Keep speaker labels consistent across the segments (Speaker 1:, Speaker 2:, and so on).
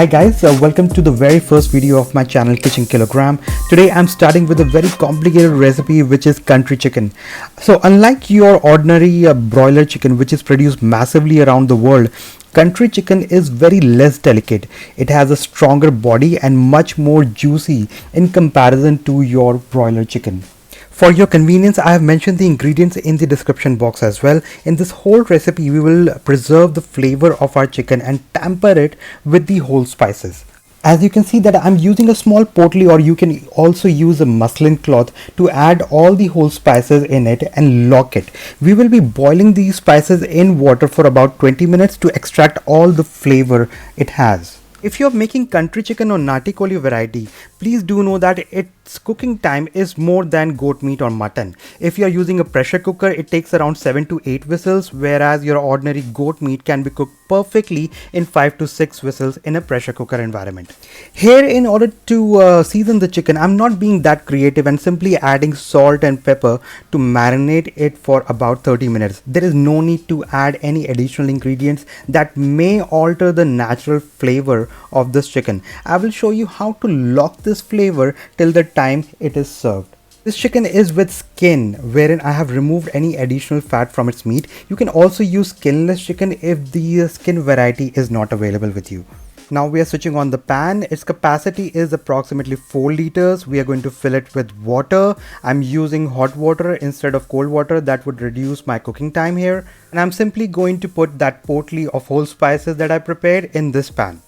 Speaker 1: Hi guys, welcome to the very first video of my channel Kitchenkilogram. Today I'm starting with a very complicated recipe which is country chicken. So unlike your ordinary broiler chicken which is produced massively around the world, country chicken is very less delicate. It has a stronger body and much more juicy in comparison to your broiler chicken. For your convenience, I have mentioned the ingredients in the description box as well. In this whole recipe, we will preserve the flavor of our chicken and temper it with the whole spices. As you can see that I'm using a small potli, or you can also use a muslin cloth to add all the whole spices in it and lock it. We will be boiling these spices in water for about 20 minutes to extract all the flavor it has. If you're making country chicken or Nati Koli variety, please do know that its cooking time is more than goat meat or mutton. If you're using a pressure cooker, it takes around 7 to 8 whistles, whereas your ordinary goat meat can be cooked perfectly in 5 to 6 whistles in a pressure cooker environment. Here, in order to season the chicken, I'm not being that creative and simply adding salt and pepper to marinate it for about 30 minutes. There is no need to add any additional ingredients that may alter the natural flavor of this chicken. I will show you how to lock this flavor till the time it is served. This chicken is with skin, wherein I have removed any additional fat from its meat. You can also use skinless chicken if the skin variety is not available with you. Now we are switching on the pan. Its capacity is approximately 4 liters. We are going to fill it with water. I'm using hot water instead of cold water. That would reduce my cooking time here. And I'm simply going to put that potli of whole spices that I prepared in this pan.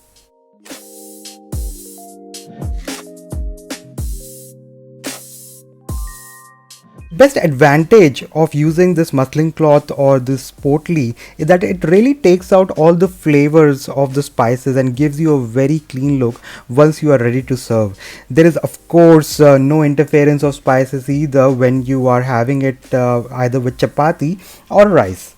Speaker 1: Best advantage of using this muslin cloth or this potli is that it really takes out all the flavors of the spices and gives you a very clean look once you are ready to serve. There is of course no interference of spices either when you are having it either with chapati or rice.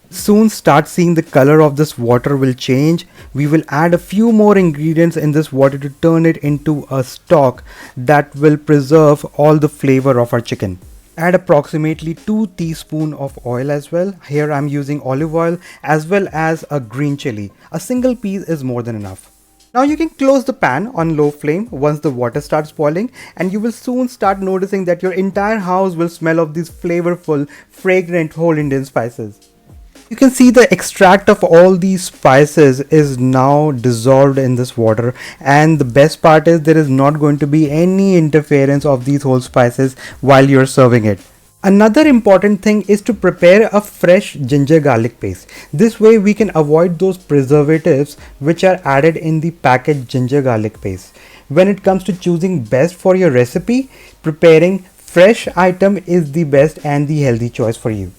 Speaker 1: Soon start seeing the color of this water will change. We will add a few more ingredients in this water to turn it into a stock that will preserve all the flavor of our chicken. Add approximately 2 teaspoons of oil as well. Here I'm using olive oil as well as a green chili. A single piece is more than enough. Now you can close the pan on low flame once the water starts boiling, and you will soon start noticing that your entire house will smell of these flavorful, fragrant whole Indian spices. You can see the extract of all these spices is now dissolved in this water, and the best part is there is not going to be any interference of these whole spices while you're serving it. Another important thing is to prepare a fresh ginger garlic paste. This way we can avoid those preservatives which are added in the packaged ginger garlic paste. When it comes to choosing best for your recipe, preparing fresh item is the best and the healthy choice for you.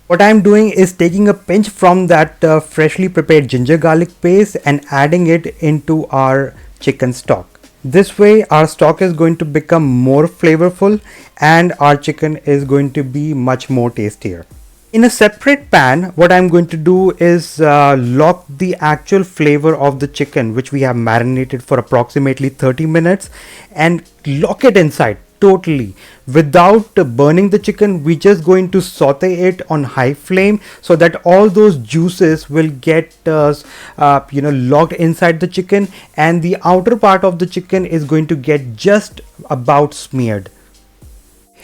Speaker 1: What I am doing is taking a pinch from that freshly prepared ginger garlic paste and adding it into our chicken stock. This way our stock is going to become more flavorful and our chicken is going to be much more tastier. In a separate pan, what I'm going to do is lock the actual flavor of the chicken which we have marinated for approximately 30 minutes and lock it inside. Totally without burning the chicken. We're just going to saute it on high flame so that all those juices will get locked inside the chicken, and the outer part of the chicken is going to get just about smeared.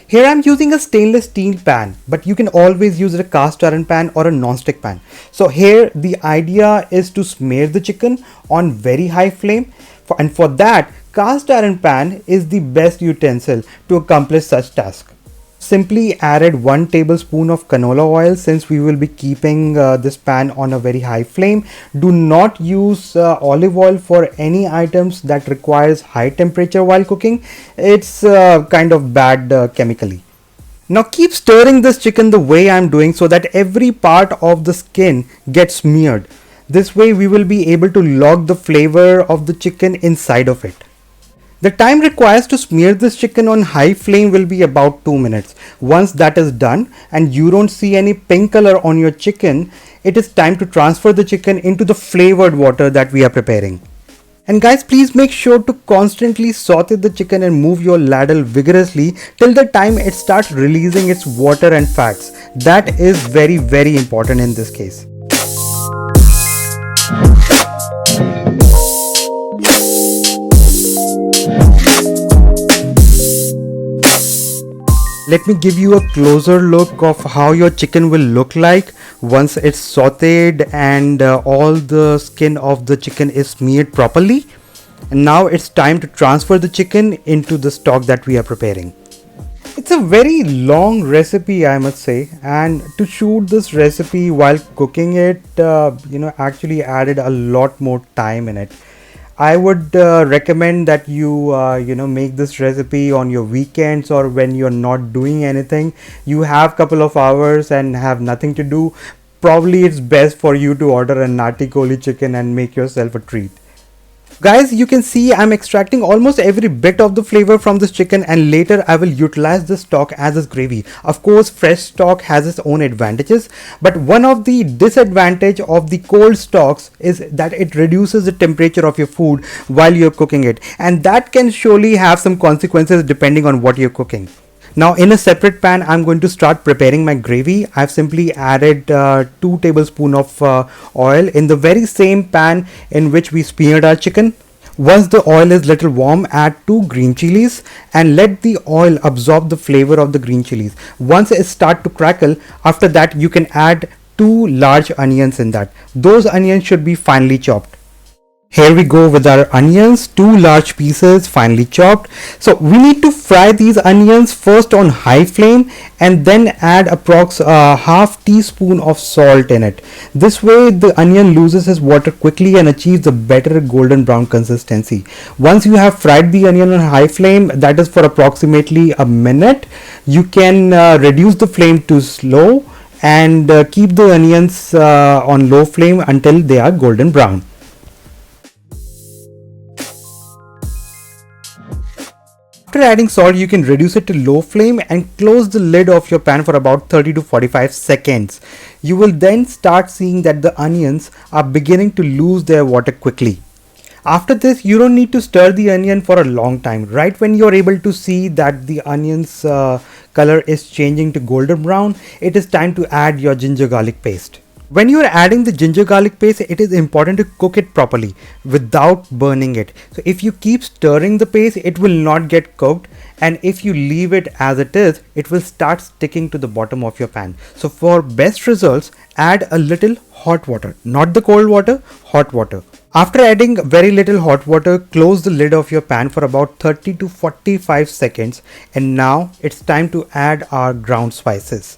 Speaker 1: Here I'm using a stainless steel pan, but you can always use a cast iron pan or a non-stick pan. So here the idea is to smear the chicken on very high flame, and for that cast iron pan is the best utensil to accomplish such task. Simply added 1 tablespoon of canola oil since we will be keeping this pan on a very high flame. Do not use olive oil for any items that requires high temperature while cooking. It's kind of bad chemically. Now keep stirring this chicken the way I'm doing so that every part of the skin gets smeared. This way we will be able to lock the flavor of the chicken inside of it. The time required to smear this chicken on high flame will be about 2 minutes. Once that is done and you don't see any pink color on your chicken, it is time to transfer the chicken into the flavored water that we are preparing. And guys, please make sure to constantly saute the chicken and move your ladle vigorously till the time it starts releasing its water and fats. That is very important in this case. Let me give you a closer look of how your chicken will look like once it's sauteed and all the skin of the chicken is smeared properly. And now it's time to transfer the chicken into the stock that we are preparing. It's a very long recipe, I must say, and to shoot this recipe while cooking it, actually added a lot more time in it. I would recommend that you make this recipe on your weekends or when you're not doing anything. You have couple of hours and have nothing to do. Probably it's best for you to order a Nati Koli chicken and make yourself a treat. Guys, you can see I'm extracting almost every bit of the flavor from this chicken, and later I will utilize the stock as its gravy. Of course, fresh stock has its own advantages, but one of the disadvantage of the cold stocks is that it reduces the temperature of your food while you're cooking it, and that can surely have some consequences depending on what you're cooking. Now in a separate pan, I'm going to start preparing my gravy. I've simply added 2 tablespoons of oil in the very same pan in which we smeared our chicken. Once the oil is little warm, add 2 green chilies and let the oil absorb the flavor of the green chilies. Once it start to crackle, after that you can add 2 large onions in that. Those onions should be finely chopped. Here we go with our onions, 2 large pieces finely chopped. So we need to fry these onions first on high flame and then add approx half teaspoon of salt in it. This way the onion loses its water quickly and achieves a better golden brown consistency. Once you have fried the onion on high flame, that is for approximately a minute, you can reduce the flame to slow and keep the onions on low flame until they are golden brown. After adding salt, you can reduce it to low flame and close the lid of your pan for about 30 to 45 seconds. You will then start seeing that the onions are beginning to lose their water quickly. After this, you don't need to stir the onion for a long time. Right when you're able to see that the onion's color is changing to golden brown, it is time to add your ginger garlic paste. When you are adding the ginger garlic paste, it is important to cook it properly without burning it. So if you keep stirring the paste, it will not get cooked, and if you leave it as it is, it will start sticking to the bottom of your pan. So for best results, add a little hot water, not the cold water, hot water. After adding very little hot water, close the lid of your pan for about 30 to 45 seconds, and now it's time to add our ground spices.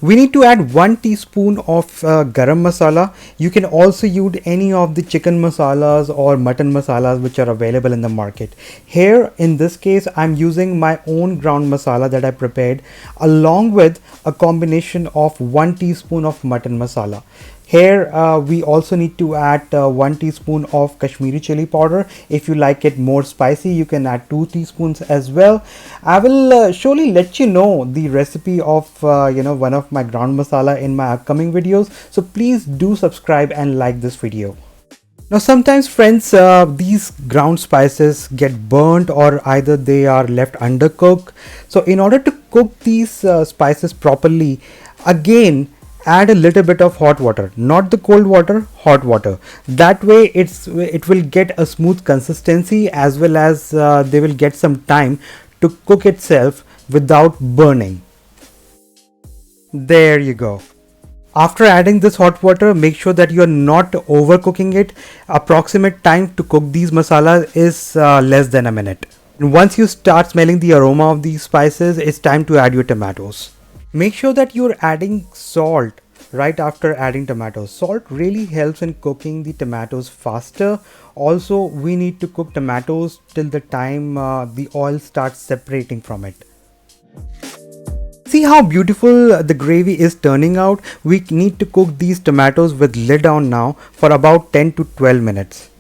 Speaker 1: We need to add 1 teaspoon of garam masala. You can also use any of the chicken masalas or mutton masalas which are available in the market. Here in this case, I'm using my own ground masala that I prepared along with a combination of 1 teaspoon of mutton masala. Here we also need to add 1 teaspoon of Kashmiri chili powder. If you like it more spicy, you can add 2 teaspoons as well. I will surely let you know the recipe of one of my ground masala in my upcoming videos. So please do subscribe and like this video. Now sometimes friends, these ground spices get burnt or either they are left undercooked. So in order to cook these spices properly, again add a little bit of hot water, not the cold water, hot water. That way it will get a smooth consistency as well as they will get some time to cook itself without burning. There you go. After adding this hot water, make sure that you are not overcooking it. Approximate time to cook these masalas is less than a minute. And once you start smelling the aroma of these spices, it's time to add your tomatoes. Make sure that you're adding salt right after adding tomatoes. Salt really helps in cooking the tomatoes faster. Also, we need to cook tomatoes till the time the oil starts separating from it. See how beautiful the gravy is turning out. We need to cook these tomatoes with lid on now for about 10 to 12 minutes.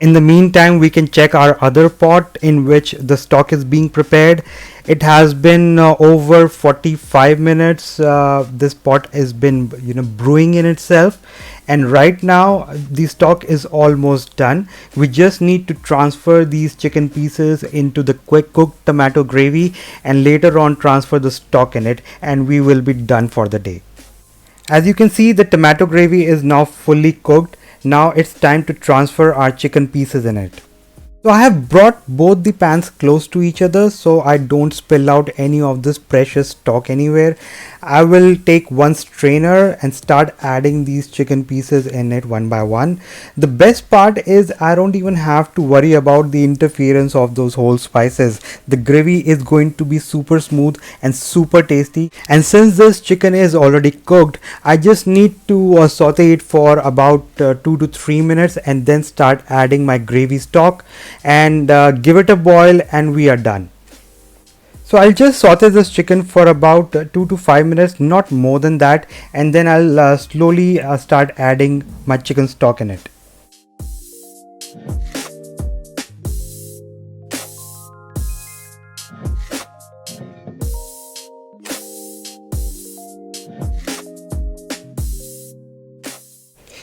Speaker 1: In the meantime, we can check our other pot in which the stock is being prepared. It has been over 45 minutes. This pot has been brewing in itself, and right now the stock is almost done. We just need to transfer these chicken pieces into the quick cooked tomato gravy and later on transfer the stock in it, and we will be done for the day. As you can see, the tomato gravy is now fully cooked. Now it's time to transfer our chicken pieces in it. So I have brought both the pans close to each other so I don't spill out any of this precious stock anywhere. I will take one strainer and start adding these chicken pieces in it one by one. The best part is I don't even have to worry about the interference of those whole spices. The gravy is going to be super smooth and super tasty, and since this chicken is already cooked, I just need to saute it for about 2 to 3 minutes and then start adding my gravy stock and give it a boil, and we are done. So I'll just saute this chicken for about 2 to 5 minutes, not more than that, and then I'll slowly start adding my chicken stock in it.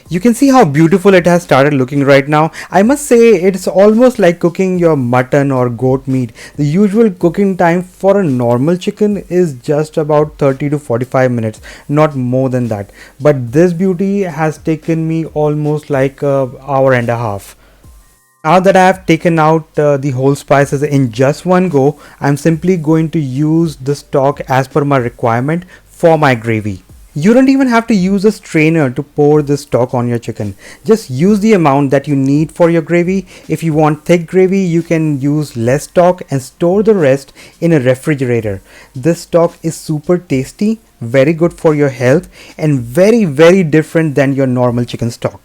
Speaker 1: You can see how beautiful it has started looking right now. I must say it's almost like cooking your mutton or goat meat. The usual cooking time for a normal chicken is just about 30 to 45 minutes, not more than that. But this beauty has taken me almost like an hour and a half. Now that I have taken out the whole spices in just one go, I'm simply going to use the stock as per my requirement for my gravy. You don't even have to use a strainer to pour this stock on your chicken. Just use the amount that you need for your gravy. If you want thick gravy, you can use less stock and store the rest in a refrigerator. This stock is super tasty, very good for your health, and very different than your normal chicken stock.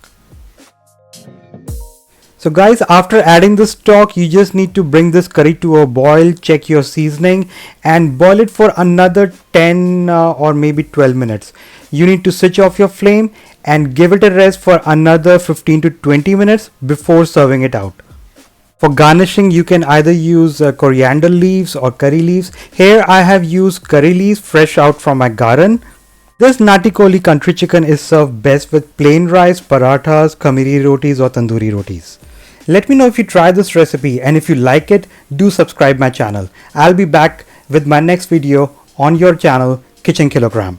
Speaker 1: So guys, after adding the stock, you just need to bring this curry to a boil, check your seasoning and boil it for another 10 or maybe 12 minutes. You need to switch off your flame and give it a rest for another 15 to 20 minutes before serving it out. For garnishing, you can either use coriander leaves or curry leaves. Here I have used curry leaves fresh out from my garden. This Nati Koli country chicken is served best with plain rice, parathas, Kashmiri rotis or tandoori rotis. Let me know if you try this recipe, and if you like it, do subscribe my channel. I'll be back with my next video on your channel, Kitchenkilogram.